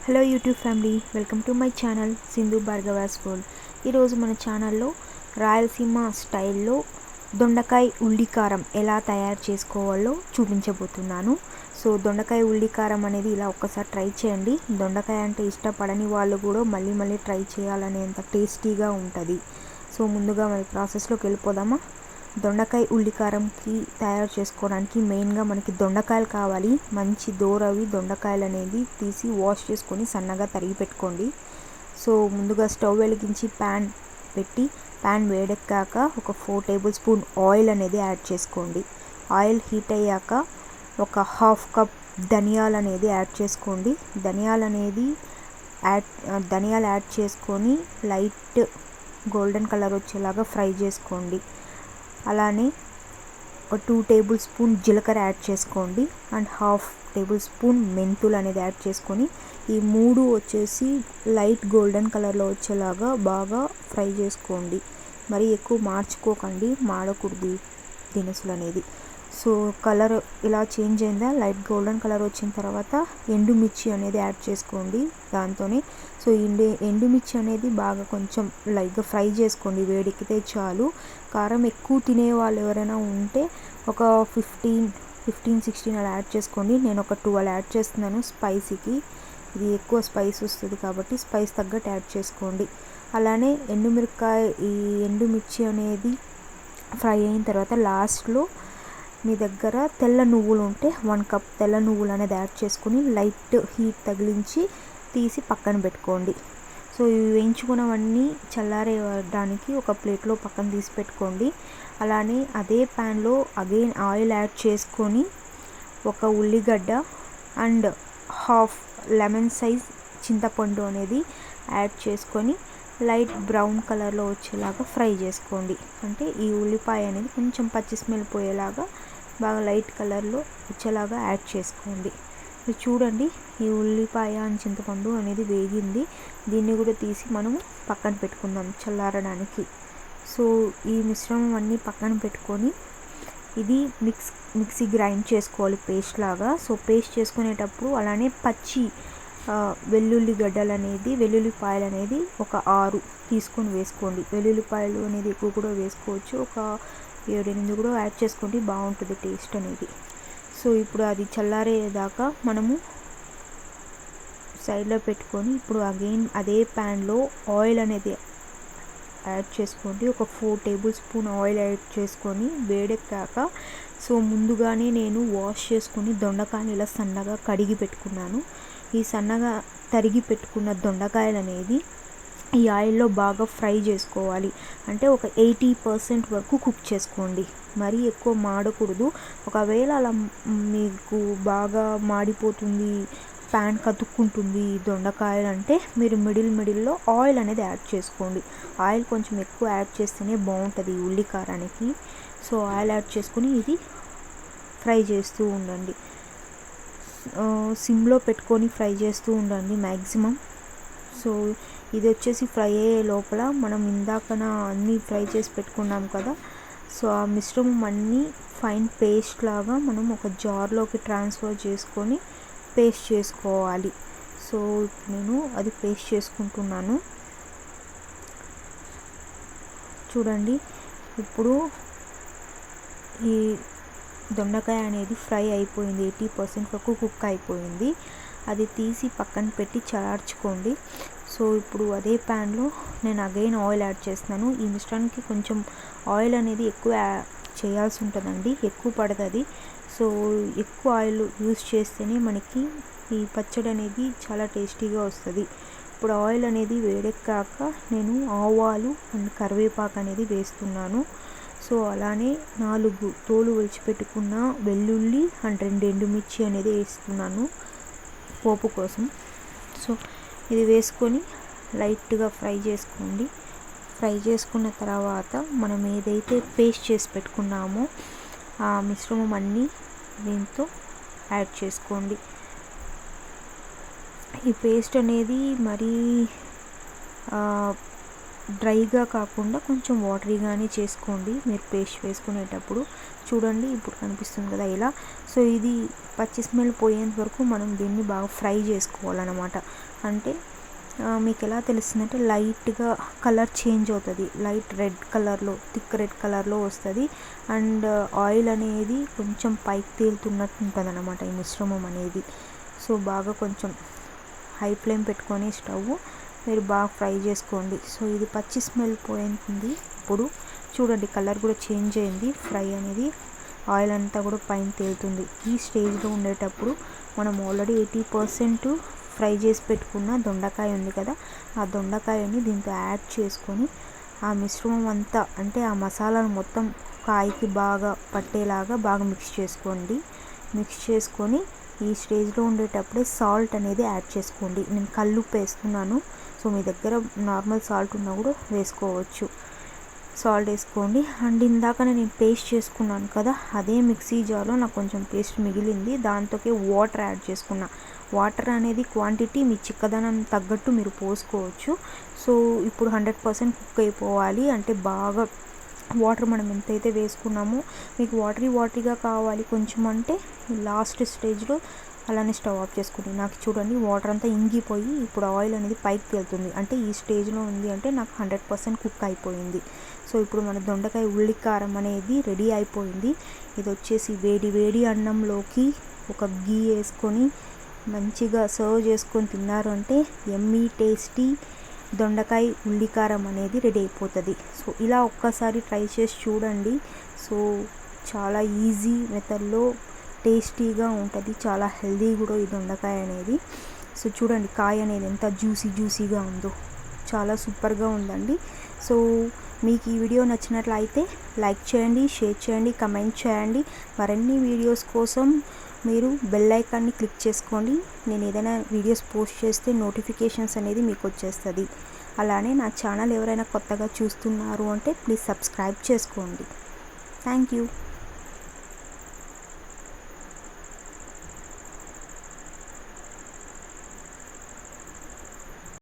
Hello YouTube family, welcome to my channel Sindhu Bhargava's world. ఈరోజు మన ఛానల్లో రాయలసీమ స్టైల్లో దొండకాయ ఉల్లికారం ఎలా తయారు చేసుకోవాలో చూపించబోతున్నాను. సో దొండకాయ ఉల్లికారం అనేది ఇలా ఒక్కసారి ట్రై చేయండి. దొండకాయ అంటే ఇష్టపడని వాళ్ళు కూడా మళ్ళీ ట్రై చేయాలనేంత టేస్టీగా ఉంటుంది. సో ముందుగా మరి ప్రాసెస్లోకి వెళ్ళిపోదామా. దొండకాయ ఉల్లికారంకి తయారు చేసుకోవడానికి మెయిన్గా మనకి దొండకాయలు కావాలి. మంచి దోరవి దొండకాయలు అనేది తీసి వాష్ చేసుకొని సన్నగా తరిగి పెట్టుకోండి. సో ముందుగా స్టవ్ వెలిగించి ప్యాన్ పెట్టి ప్యాన్ వేడెక్కాక ఒక 4 టేబుల్ స్పూన్ ఆయిల్ అనేది యాడ్ చేసుకోండి. ఆయిల్ హీట్ అయ్యాక ఒక హాఫ్ కప్ ధనియాలు అనేది యాడ్ చేసుకోండి. ధనియాలు యాడ్ చేసుకొని లైట్ గోల్డెన్ కలర్ వచ్చేలాగా ఫ్రై చేసుకోండి. అలానే ఒక 2 టేబుల్ స్పూన్ జీలకర్ర యాడ్ చేసుకోండి అండ్ హాఫ్ టేబుల్ స్పూన్ మెంతులు అనేది యాడ్ చేసుకొని ఈ మూడు వచ్చేసి లైట్ గోల్డెన్ కలర్లో వచ్చేలాగా బాగా ఫ్రై చేసుకోండి. మరి ఎక్కువ మార్చుకోకండి, మాడకూడదు దినుసులు అనేది. సో కలర్ ఇలా చేంజ్ అయిందా, లైట్ గోల్డెన్ కలర్ వచ్చిన తర్వాత ఎండుమిర్చి అనేది యాడ్ చేసుకోండి దాంతోనే. సో ఎండుమిర్చి అనేది బాగా కొంచెం లైట్గా ఫ్రై చేసుకోండి, వేడెక్కితే చాలు. కారం ఎక్కువ తినే వాళ్ళు ఎవరైనా ఉంటే ఒక 15-16 అలా యాడ్ చేసుకోండి. నేను ఒక 12 యాడ్ చేస్తున్నాను స్పైసీకి. ఇది ఎక్కువ స్పైస్ వస్తుంది కాబట్టి స్పైస్ తగ్గట్టు యాడ్ చేసుకోండి. అలానే ఎండుమిర్చి అనేది ఫ్రై అయిన తర్వాత లాస్ట్లో మీ దగ్గర తెల్ల నువ్వులు ఉంటే 1 కప్ తెల్ల నువ్వులు అనేది యాడ్ చేసుకుని లైట్ హీట్ తగిలించి తీసి పక్కన పెట్టుకోండి. సో ఇవి వేయించుకున్నవన్నీ చల్లారేయడానికి ఒక ప్లేట్లో పక్కన తీసి పెట్టుకోండి. అలానే అదే ప్యాన్లో అగైన్ ఆయిల్ యాడ్ చేసుకొని ఒక ఉల్లిగడ్డ అండ్ హాఫ్ లెమన్ సైజ్ చింతపండు అనేది యాడ్ చేసుకొని లైట్ బ్రౌన్ కలర్లో వచ్చేలాగా ఫ్రై చేసుకోండి. అంటే ఈ ఉల్లిపాయ అనేది కొంచెం పచ్చి స్మెల్ పోయేలాగా బాగా లైట్ కలర్లో వచ్చేలాగా యాడ్ చేసుకోండి. చూడండి, ఈ ఉల్లిపాయ అండ్ చింతపండు అనేది వేగింది. దీన్ని కూడా తీసి మనము పక్కన పెట్టుకుందాం చల్లారడానికి. సో ఈ మిశ్రమం అన్నీ పక్కన పెట్టుకొని ఇది మిక్సీ గ్రైండ్ చేసుకోవాలి పేస్ట్ లాగా. సో పేస్ట్ చేసుకునేటప్పుడు అలానే పచ్చి వెల్లుల్లిపాయలు అనేది ఒక 6 తీసుకొని వేసుకోండి. వెల్లుల్లిపాయలు అనేది ఎక్కువ కూడా వేసుకోవచ్చు, ఒక 7-8 కూడా యాడ్ చేసుకోండి, బాగుంటుంది టేస్ట్ అనేది. సో ఇప్పుడు అది చల్లారేదాకా మనము సైడ్లో పెట్టుకొని ఇప్పుడు అగైన్ అదే ప్యాన్లో ఆయిల్ అనేది యాడ్ చేసుకోండి. ఒక 4 టేబుల్ స్పూన్ ఆయిల్ యాడ్ చేసుకొని వేడెక్కాక సో ముందుగానే నేను వాష్ చేసుకుని దొండకాయలు ఇలా సన్నగా కడిగి పెట్టుకున్నాను. ఈ సన్నగా తరిగి పెట్టుకున్న దొండకాయలు అనేది ఈ ఆయిల్లో బాగా ఫ్రై చేసుకోవాలి. అంటే ఒక 80% వరకు కుక్ చేసుకోండి, మరీ ఎక్కువ మాడకూడదు. ఒకవేళ అలా మీకు బాగా మాడిపోతుంది, ప్యాన్ కతుక్కుంటుంది దొండకాయలు అంటే మీరు మిడిల్లో ఆయిల్ అనేది యాడ్ చేసుకోండి. ఆయిల్ కొంచెం ఎక్కువ యాడ్ చేస్తేనే బాగుంటుంది ఉల్లికారానికి. సో ఆయిల్ యాడ్ చేసుకుని ఇది ఫ్రై చేస్తూ ఉండండి. సిమ్లో పెట్టుకొని ఫ్రై చేస్తూ ఉండండి మ్యాక్సిమం. సో ఇది వచ్చేసి ఫ్రై అయ్యే లోపల మనం ఇందాకన అన్నీ ఫ్రై చేసి పెట్టుకున్నాం కదా, సో ఆ మిశ్రమం అన్నీ ఫైన్ పేస్ట్ లాగా మనం ఒక జార్లోకి ట్రాన్స్ఫర్ చేసుకొని పేస్ట్ చేసుకోవాలి. సో నేను అది పేస్ట్ చేసుకుంటున్నాను. చూడండి, ఇప్పుడు ఈ దొండకాయ అనేది ఫ్రై అయిపోయింది, 80% వరకు కుక్ అయిపోయింది. అది తీసి పక్కన పెట్టి చల్లార్చుకోండి. సో ఇప్పుడు అదే ప్యాన్లో నేను అగైన్ ఆయిల్ యాడ్ చేస్తున్నాను. ఈ మిశ్రమానికి కొంచెం ఆయిల్ అనేది ఎక్కువ చేయాల్సి ఉంటుందండి, ఎక్కువ పడుతుంది. సో ఎక్కువ ఆయిల్ యూస్ చేస్తేనే మనకి ఈ పచ్చడి అనేది చాలా టేస్టీగా వస్తుంది. ఇప్పుడు ఆయిల్ అనేది వేడెక్కాక నేను ఆవాలు అండ్ కరివేపాకు అనేది వేస్తున్నాను. సో అలానే 4 తోలు ఒలిచిపెట్టుకున్న వెల్లుల్లి అండ్ 2 ఎండుమిర్చి అనేది వేస్తున్నాను పోపు కోసం. సో ఇది వేసుకొని లైట్గా ఫ్రై చేసుకోండి. ఫ్రై చేసుకున్న తర్వాత మనం ఏదైతే పేస్ట్ చేసి పెట్టుకున్నామో ఆ మిశ్రమం అన్నీ దీంతో యాడ్ చేసుకోండి. ఈ పేస్ట్ అనేది మరీ డ్రైగా కాకుండా కొంచెం వాటరీగానే చేసుకోండి మీరు పేస్ట్ వేసుకునేటప్పుడు. చూడండి ఇప్పుడు కనిపిస్తుంది కదా ఇలా. సో ఇది పచ్చి స్మెల్ పోయేంత వరకు మనం దీన్ని బాగా ఫ్రై చేసుకోవాలన్నమాట. అంటే మీకు ఎలా తెలుస్తుందంటే లైట్గా కలర్ చేంజ్ అవుతుంది, లైట్ రెడ్ కలర్లో, థిక్ రెడ్ కలర్లో వస్తుంది. అండ్ ఆయిల్ అనేది కొంచెం పైకి తేలుతున్నట్టు ఉంటుంది అన్నమాట ఈ మిశ్రమం అనేది. సో బాగా కొంచెం హై ఫ్లేమ్ పెట్టుకొని స్టవ్ మీరు బాగా ఫ్రై చేసుకోండి. సో ఇది పచ్చి స్మెల్ పోయింది. ఇప్పుడు చూడండి కలర్ కూడా చేంజ్ అయింది, ఫ్రై అనేది ఆయిల్ అంతా కూడా పైన తేలుతుంది. ఈ స్టేజ్లో ఉండేటప్పుడు మనం ఆల్రెడీ 80% ఫ్రై చేసి పెట్టుకున్న దొండకాయ ఉంది కదా, ఆ దొండకాయని దీంతో యాడ్ చేసుకొని ఆ మిశ్రమం అంతా అంటే ఆ మసాలాను మొత్తం కాయకి బాగా పట్టేలాగా బాగా మిక్స్ చేసుకోండి. మిక్స్ చేసుకొని ఈ స్టేజ్లో ఉండేటప్పుడే సాల్ట్ అనేది యాడ్ చేసుకోండి. నేను కల్లుప్పు వేస్తున్నాను, సో మీ దగ్గర నార్మల్ సాల్ట్ ఉన్నా కూడా వేసుకోవచ్చు. సాల్ట్ వేసుకోండి. అండ్ ఇందాక నేను పేస్ట్ చేసుకున్నాను కదా, అదే మిక్సీ జార్లో నాకు కొంచెం పేస్ట్ మిగిలింది, దాంతోకే వాటర్ యాడ్ చేసుకున్నా. వాటర్ అనేది క్వాంటిటీ మీ చిక్కదనం తగ్గట్టు మీరు పోసుకోవచ్చు. సో ఇప్పుడు 100% కుక్ అయిపోవాలి అంటే బాగా వాటర్ మనం ఎంతైతే వేసుకున్నామో, మీకు వాటరీగా కావాలి కొంచెం అంటే లాస్ట్ స్టేజ్లో అలానే స్టవ్ ఆఫ్ చేసుకోండి. నాకు చూడండి వాటర్ అంతా ఇంగిపోయి ఇప్పుడు ఆయిల్ అనేది పైకి తేలుతుంది, అంటే ఈ స్టేజ్లో ఉంది అంటే నాకు 100% కుక్ అయిపోయింది. సో ఇప్పుడు మన దొండకాయ ఉల్లికారం అనేది రెడీ అయిపోయింది. ఇది వచ్చేసి వేడి వేడి అన్నంలోకి ఒక గీ వేసుకొని మంచిగా సర్వ్ చేసుకొని తిన్నారు అంటే యమ్మీ టేస్టీ దొండకాయ ఉల్లికారం అనేది రెడీ అయిపోతుంది. సో ఇలా ఒక్కసారి ట్రై చేసి చూడండి. సో చాలా ఈజీ మెథడ్లో టేస్టీగా ఉంటుంది, చాలా హెల్దీ కూడా ఈ దొండకాయ అనేది. సో చూడండి కాయ అనేది ఎంత జ్యూసీగా ఉందో, చాలా సూపర్గా ఉందండి. సో మీకు ఈ వీడియో నచ్చినట్లయితే లైక్ చేయండి, షేర్ చేయండి, కమెంట్ చేయండి. మరిన్ని వీడియోస్ కోసం మీరు బెల్ ఐకాన్ని క్లిక్ చేసుకోండి. నేను ఏదైనా వీడియోస్ పోస్ట్ చేస్తే నోటిఫికేషన్స్ అనేది మీకు వచ్చేస్తుంది. అలానే నా ఛానల్ ఎవరైనా కొత్తగా చూస్తున్నారు అంటే ప్లీజ్ సబ్స్క్రైబ్ చేసుకోండి. Thank you.